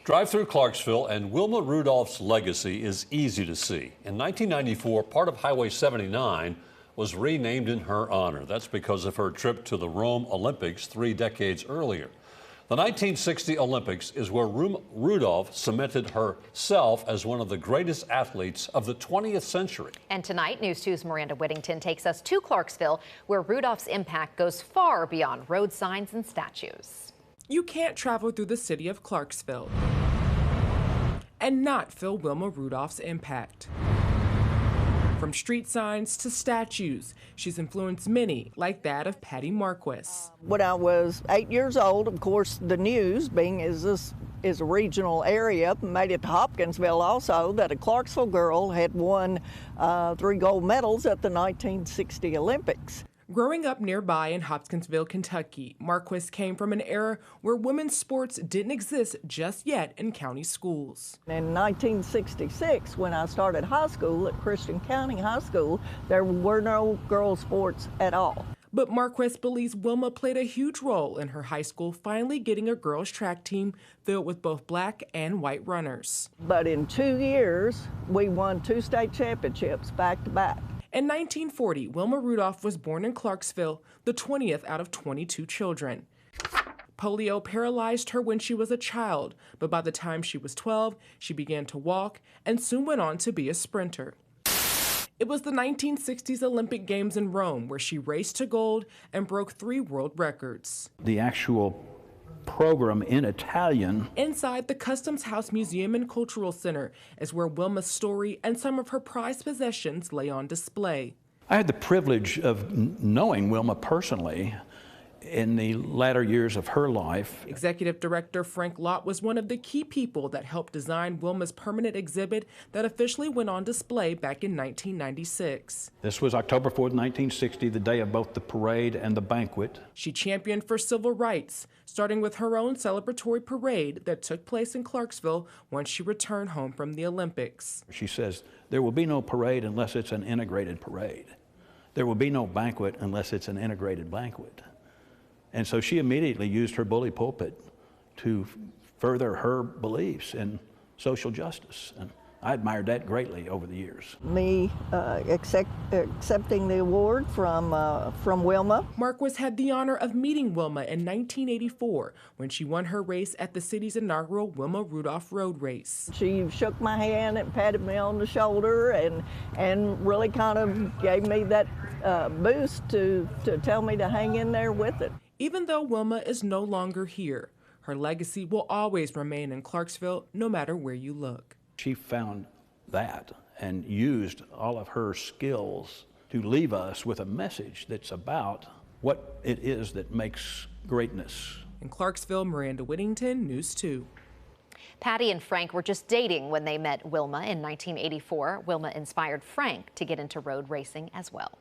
Drive through Clarksville, and Wilma Rudolph's legacy is easy to see. In 1994, part of Highway 79 was renamed in her honor. That's because of her trip to the Rome Olympics 3 decades earlier. The 1960 Olympics is where Rudolph cemented herself as one of the greatest athletes of the 20th century. And tonight, News 2's Miranda Whittington takes us to Clarksville, where Rudolph's impact goes far beyond road signs and statues. You can't travel through the city of Clarksville and not feel Wilma Rudolph's impact. From street signs to statues, she's influenced many, like that of Patty Marquis. When I was 8 years old, of course, the news, being as this is a regional area, made it to Hopkinsville also, that a Clarksville girl had won 3 gold medals at the 1960 Olympics. Growing up nearby in Hopkinsville, Kentucky, Marquis came from an era where women's sports didn't exist just yet in county schools. In 1966, when I started high school at Christian County High School, there were no girls' sports at all. But Marquis believes Wilma played a huge role in her high school finally getting a girls' track team filled with both black and white runners. But in 2 years, we won 2 state championships back to back. In 1940, Wilma Rudolph was born in Clarksville, the 20th out of 22 children. Polio paralyzed her when she was a child, but by the time she was 12, she began to walk and soon went on to be a sprinter. It was the 1960s Olympic Games in Rome where she raced to gold and broke 3 world records. The actual program in Italian. Inside the Customs House Museum and Cultural Center is where Wilma's story and some of her prized possessions lay on display. I had the privilege of knowing Wilma personally in the latter years of her life. Executive Director Frank Lott was one of the key people that helped design Wilma's permanent exhibit that officially went on display back in 1996. This was October 4th, 1960, the day of both the parade and the banquet. She championed for civil rights, starting with her own celebratory parade that took place in Clarksville once she returned home from the Olympics. She says, there will be no parade unless it's an integrated parade. There will be no banquet unless it's an integrated banquet. And so she immediately used her bully pulpit to further her beliefs in social justice. And I admired that greatly over the years. Me accepting the award from Wilma. Marquis had the honor of meeting Wilma in 1984 when she won her race at the city's inaugural Wilma Rudolph Road Race. She shook my hand and patted me on the shoulder and really kind of gave me that boost to tell me to hang in there with it. Even though Wilma is no longer here, her legacy will always remain in Clarksville no matter where you look. She found that and used all of her skills to leave us with a message that's about what it is that makes greatness. In Clarksville, Miranda Whittington, News 2. Patty and Frank were just dating when they met Wilma in 1984. Wilma inspired Frank to get into road racing as well.